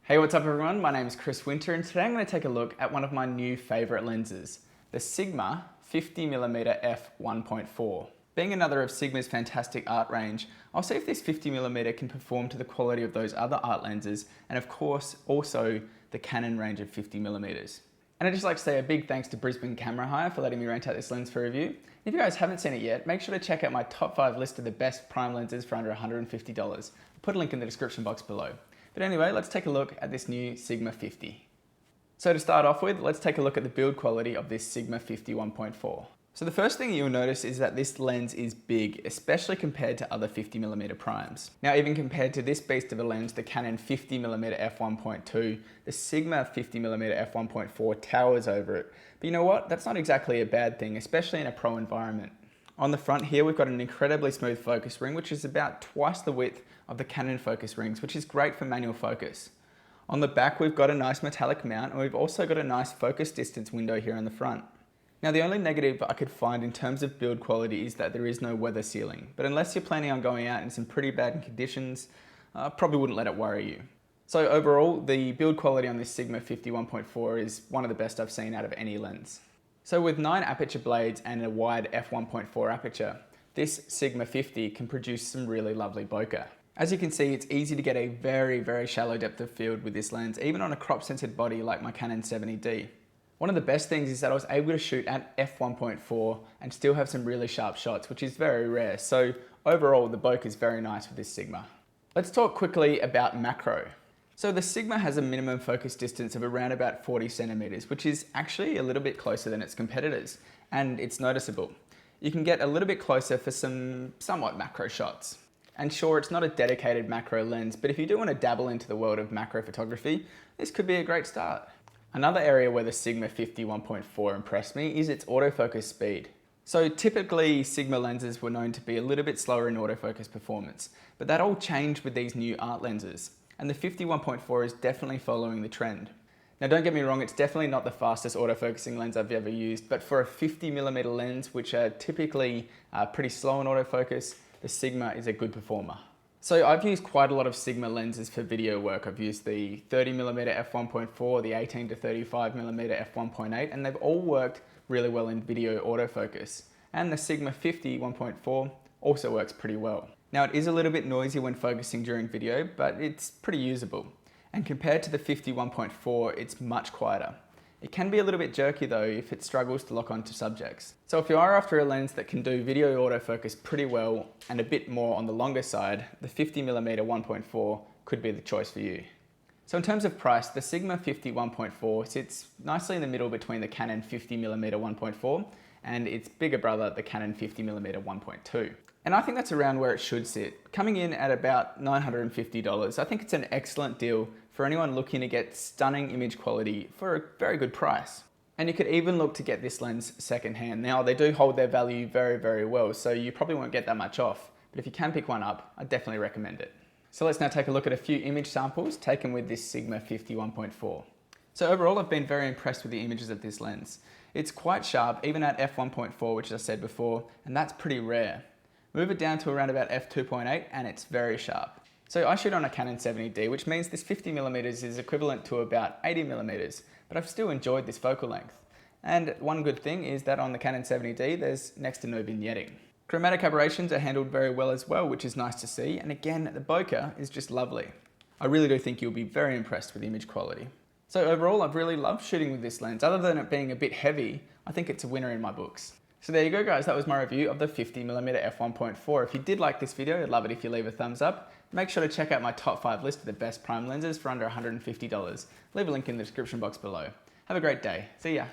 Hey, what's up everyone? My name is Chris Winter and today I'm going to take a look at one of my new favourite lenses, the Sigma 50mm f1.4. Being another of Sigma's fantastic art range, I'll see if this 50mm can perform to the quality of those other art lenses and of course also the Canon range of 50mm. And I'd just like to say a big thanks to Brisbane Camera Hire for letting me rent out this lens for review. If you guys haven't seen it yet, make sure to check out my top 5 list of the best prime lenses for under $150. I'll put a link in the description box below. But anyway, let's take a look at this new Sigma 50. So to start off with, let's take a look at the build quality of this Sigma 50 1.4. So the first thing you'll notice is that this lens is big, especially compared to other 50mm primes. Now even compared to this beast of a lens, the Canon 50mm f1.2, the Sigma 50mm f1.4 towers over it. But you know what? That's not exactly a bad thing, especially in a pro environment. On the front here, we've got an incredibly smooth focus ring, which is about twice the width of the Canon focus rings, which is great for manual focus. On the back, we've got a nice metallic mount, and we've also got a nice focus distance window here on the front. Now, the only negative I could find in terms of build quality is that there is no weather sealing, but unless you're planning on going out in some pretty bad conditions, I probably wouldn't let it worry you. So overall, the build quality on this Sigma 50 1.4 is one of the best I've seen out of any lens. So with 9 aperture blades and a wide f1.4 aperture, this Sigma 50 can produce some really lovely bokeh. As you can see, it's easy to get a very shallow depth of field with this lens, even on a crop sensitive body like my Canon 70D. One of the best things is that I was able to shoot at f1.4 and still have some really sharp shots, which is very rare. So overall, the bokeh is very nice with this Sigma. Let's talk quickly about macro. So the Sigma has a minimum focus distance of around about 40 centimeters, which is actually a little bit closer than its competitors, and it's noticeable. You can get a little bit closer for some somewhat macro shots. And sure, it's not a dedicated macro lens, but if you do want to dabble into the world of macro photography, this could be a great start. Another area where the Sigma 50 1.4 impressed me is its autofocus speed. So typically Sigma lenses were known to be a little bit slower in autofocus performance, but that all changed with these new art lenses. And the 50 1.4 is definitely following the trend. Now don't get me wrong, it's definitely not the fastest autofocusing lens I've ever used, but for a 50mm lens, which are typically pretty slow in autofocus, the Sigma is a good performer. So I've used quite a lot of Sigma lenses for video work. I've used the 30mm f1.4, the 18 to 35mm f1.8, and they've all worked really well in video autofocus. And the Sigma 50 1.4 also works pretty well. Now it is a little bit noisy when focusing during video, but it's pretty usable. And compared to the 50 1.4, it's much quieter. It can be a little bit jerky though if it struggles to lock onto subjects. So if you are after a lens that can do video autofocus pretty well and a bit more on the longer side, the 50mm 1.4 could be the choice for you. So in terms of price, the Sigma 50 1.4 sits nicely in the middle between the Canon 50mm 1.4 and its bigger brother, the Canon 50mm 1.2. And I think that's around where it should sit, coming in at about $950. I think it's an excellent deal for anyone looking to get stunning image quality for a very good price. And you could even look to get this lens secondhand. Now they do hold their value very well, so you probably won't get that much off. But if you can pick one up, I definitely recommend it. So let's now take a look at a few image samples taken with this Sigma 50 1.4. So overall, I've been very impressed with the images of this lens. It's quite sharp, even at f1.4, which I said before, and that's pretty rare. Move it down to around about f2.8 and it's very sharp. So I shoot on a Canon 70D, which means this 50mm is equivalent to about 80mm, but I've still enjoyed this focal length. And one good thing is that on the Canon 70D, there's next to no vignetting. Chromatic aberrations are handled very well as well, which is nice to see. And again, the bokeh is just lovely. I really do think you'll be very impressed with the image quality. So overall, I've really loved shooting with this lens. Other than it being a bit heavy, I think it's a winner in my books. So there you go guys, that was my review of the 50mm f1.4. If you did like this video, I'd love it if you leave a thumbs up. Make sure to check out my top 5 list of the best prime lenses for under $150. Leave a link in the description box below. Have a great day. See ya.